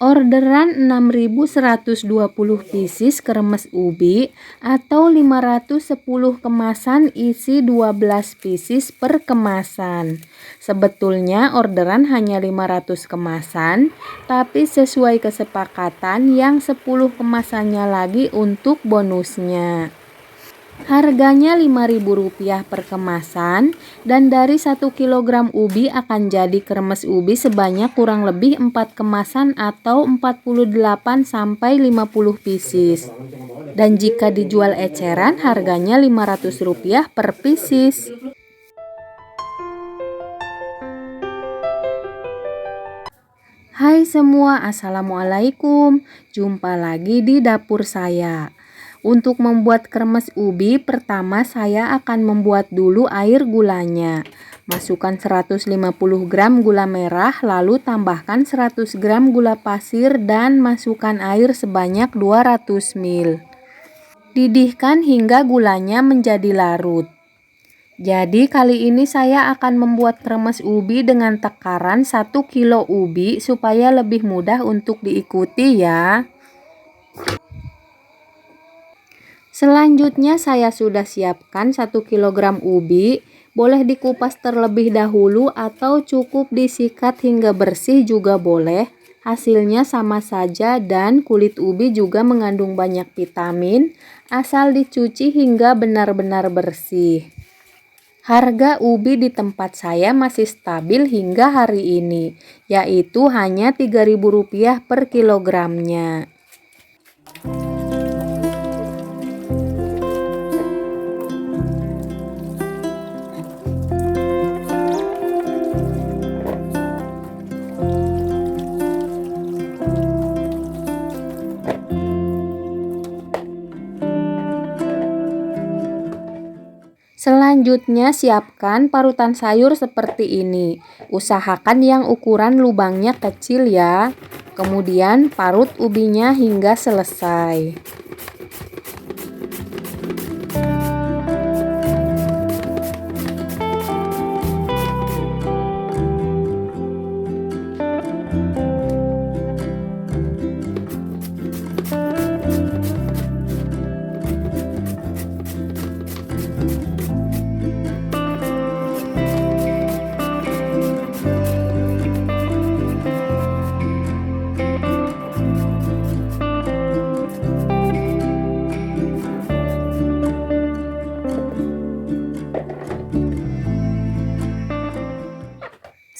Orderan 6.120 pieces kremes ubi atau 510 kemasan isi 12 pieces per kemasan. Sebetulnya orderan hanya 500 kemasan, tapi sesuai kesepakatan yang 10 kemasannya lagi untuk bonusnya. Harganya Rp5.000 per kemasan, dan dari 1 kg ubi akan jadi kremes ubi sebanyak kurang lebih 4 kemasan atau 48-50 pieces. Dan jika dijual eceran harganya Rp500 per pieces. Hai semua, assalamualaikum. Jumpa lagi di dapur saya. Untuk membuat kremes ubi, pertama saya akan membuat dulu air gulanya. Masukkan 150 gram gula merah, lalu tambahkan 100 gram gula pasir dan masukkan air sebanyak 200 ml. Didihkan hingga gulanya menjadi larut. Jadi kali ini saya akan membuat kremes ubi dengan takaran 1 kilo ubi supaya lebih mudah untuk diikuti ya. Selanjutnya saya sudah siapkan 1 kg ubi, boleh dikupas terlebih dahulu atau cukup disikat hingga bersih juga boleh. Hasilnya sama saja dan kulit ubi juga mengandung banyak vitamin, asal dicuci hingga benar-benar bersih. Harga ubi di tempat saya masih stabil hingga hari ini, yaitu hanya Rp3.000 per kilogramnya. Selanjutnya siapkan parutan sayur seperti ini. Usahakan yang ukuran lubangnya kecil ya. Kemudian parut ubinya hingga selesai.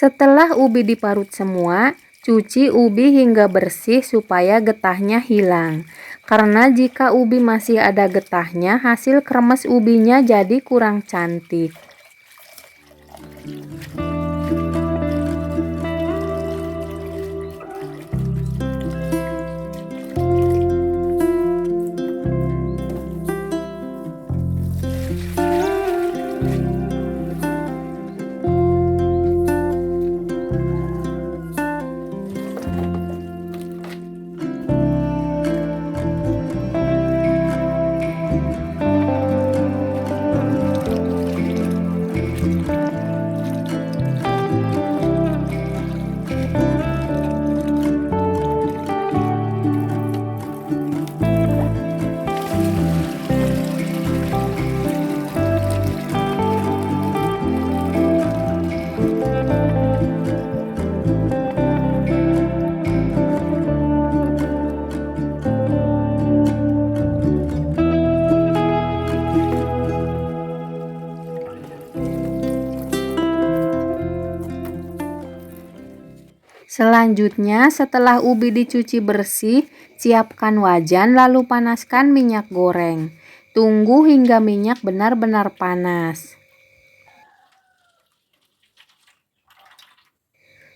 Setelah ubi diparut semua, cuci ubi hingga bersih supaya getahnya hilang. Karena jika ubi masih ada getahnya, hasil kremes ubinya jadi kurang cantik. Selanjutnya, setelah ubi dicuci bersih, siapkan wajan lalu panaskan minyak goreng. Tunggu hingga minyak benar-benar panas.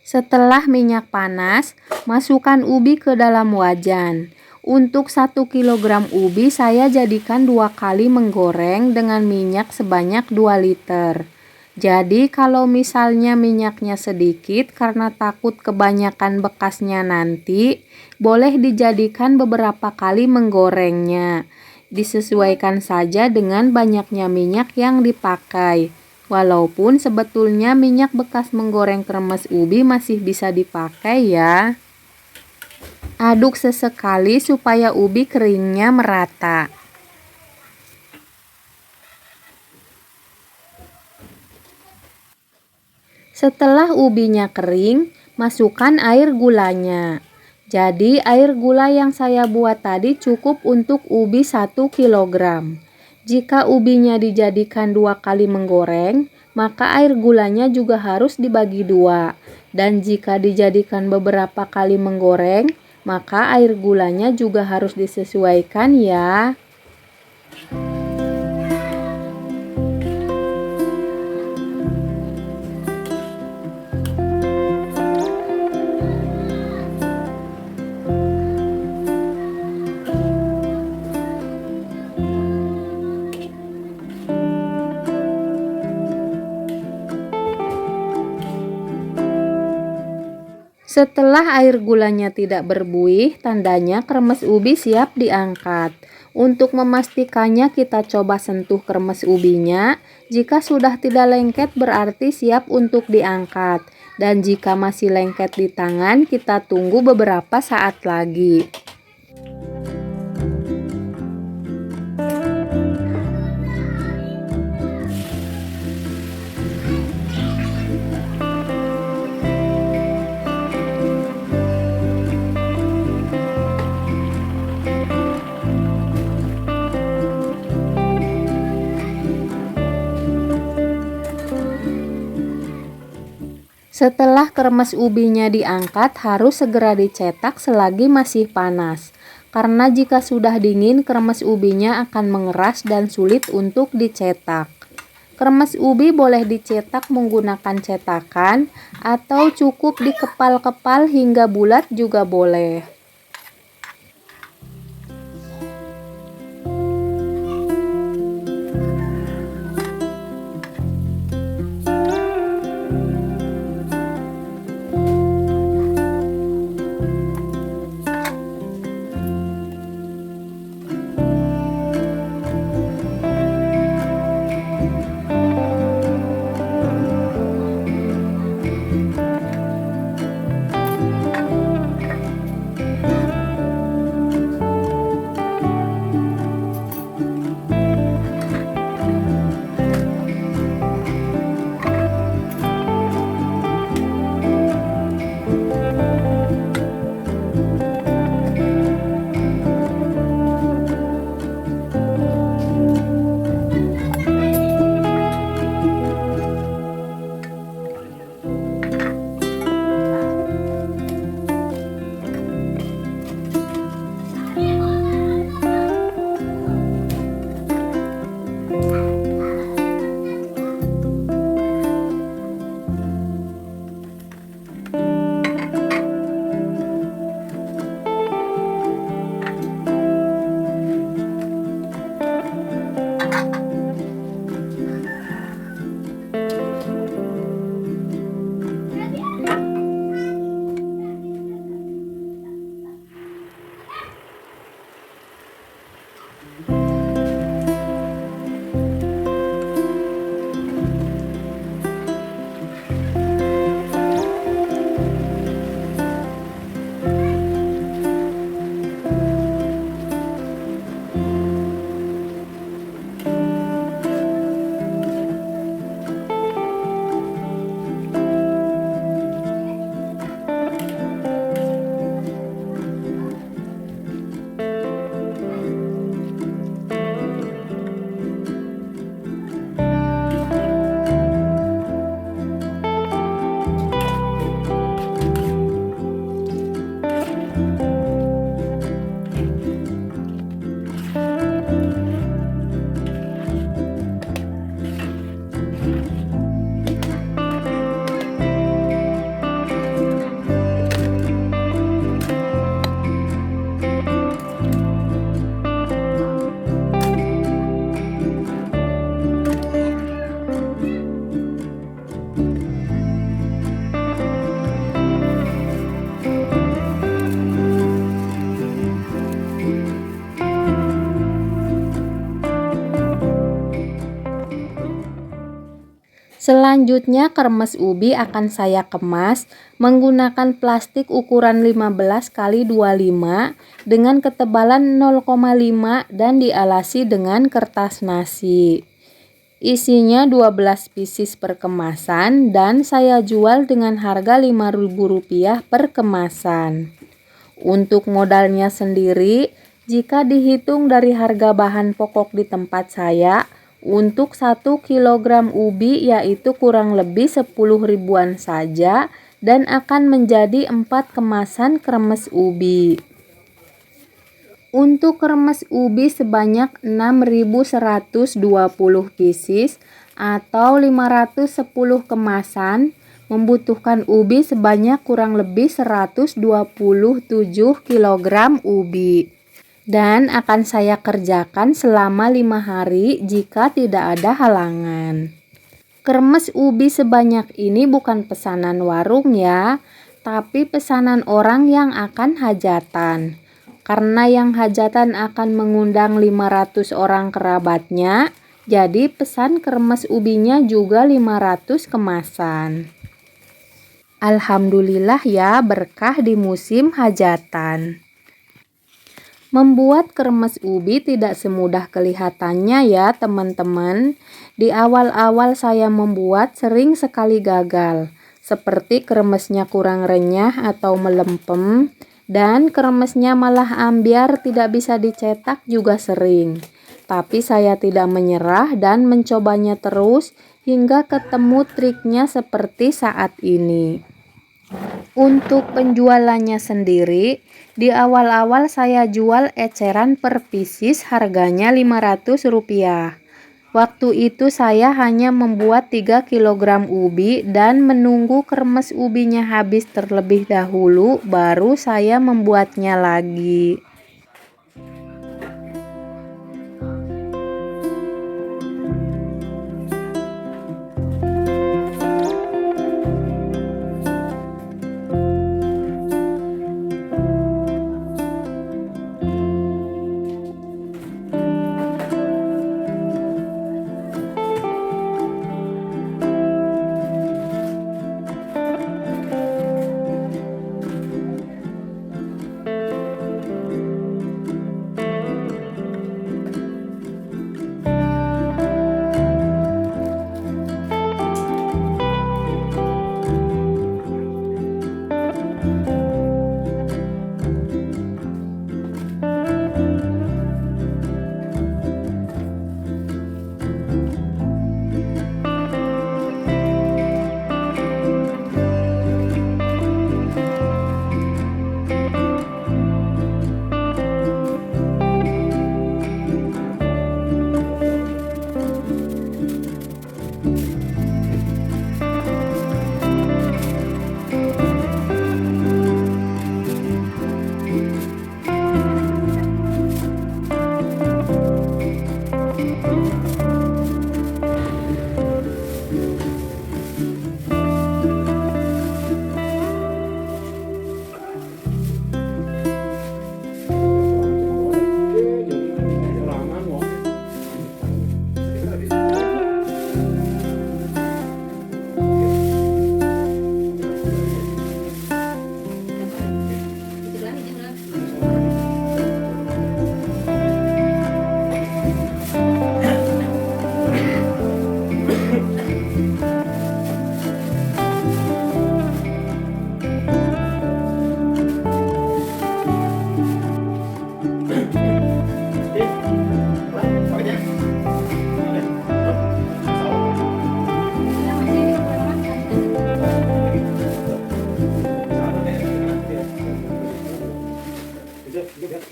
Setelah minyak panas, masukkan ubi ke dalam wajan. Untuk 1 kg ubi saya jadikan 2 kali menggoreng dengan minyak sebanyak 2 liter. Jadi kalau misalnya minyaknya sedikit karena takut kebanyakan bekasnya nanti, boleh dijadikan beberapa kali menggorengnya. Disesuaikan saja dengan banyaknya minyak yang dipakai. Walaupun sebetulnya minyak bekas menggoreng kremes ubi masih bisa dipakai ya. Aduk sesekali supaya ubi keringnya merata. Setelah ubinya kering, masukkan air gulanya. Jadi air gula yang saya buat tadi cukup untuk ubi 1 kilogram. Jika ubinya dijadikan 2 kali menggoreng, maka air gulanya juga harus dibagi 2. Dan jika dijadikan beberapa kali menggoreng, maka air gulanya juga harus disesuaikan ya. Setelah air gulanya tidak berbuih, tandanya kremes ubi siap diangkat. Untuk memastikannya kita coba sentuh kremes ubinya. Jika sudah tidak lengket berarti siap untuk diangkat. Dan jika masih lengket di tangan, kita tunggu beberapa saat lagi. Setelah kremes ubinya diangkat, harus segera dicetak selagi masih panas. Karena jika sudah dingin, kremes ubinya akan mengeras dan sulit untuk dicetak. Kremes ubi boleh dicetak menggunakan cetakan atau cukup dikepal-kepal hingga bulat juga boleh. Selanjutnya kremes ubi akan saya kemas menggunakan plastik ukuran 15 x 25 dengan ketebalan 0,5 dan dialasi dengan kertas nasi. Isinya 12 pieces per kemasan dan saya jual dengan harga Rp5.000 per kemasan. Untuk modalnya sendiri, jika dihitung dari harga bahan pokok di tempat saya, untuk 1 kilogram ubi yaitu kurang lebih 10 ribuan saja dan akan menjadi 4 kemasan kremes ubi. Untuk kremes ubi sebanyak 6.120 pieces atau 510 kemasan membutuhkan ubi sebanyak kurang lebih 127 kg ubi. Dan akan saya kerjakan selama 5 hari jika tidak ada halangan. Kremes ubi sebanyak ini bukan pesanan warung ya, tapi pesanan orang yang akan hajatan. Karena yang hajatan akan mengundang 500 orang kerabatnya, jadi pesan kremes ubinya juga 500 kemasan. Alhamdulillah ya, berkah di musim hajatan. Membuat kremes ubi tidak semudah kelihatannya ya teman-teman. Di awal-awal saya membuat sering sekali gagal, seperti kremesnya kurang renyah atau melempem, dan kremesnya malah ambiar tidak bisa dicetak juga sering. Tapi saya tidak menyerah dan mencobanya terus hingga ketemu triknya seperti saat ini. Untuk penjualannya sendiri, di awal-awal saya jual eceran per pieces harganya Rp500. Waktu itu saya hanya membuat 3 kg ubi dan menunggu kremes ubinya habis terlebih dahulu baru saya membuatnya lagi.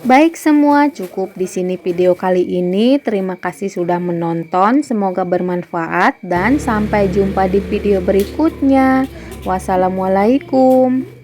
Baik semua, cukup di sini video kali ini. Terima kasih sudah menonton. Semoga bermanfaat dan sampai jumpa di video berikutnya. Wassalamualaikum.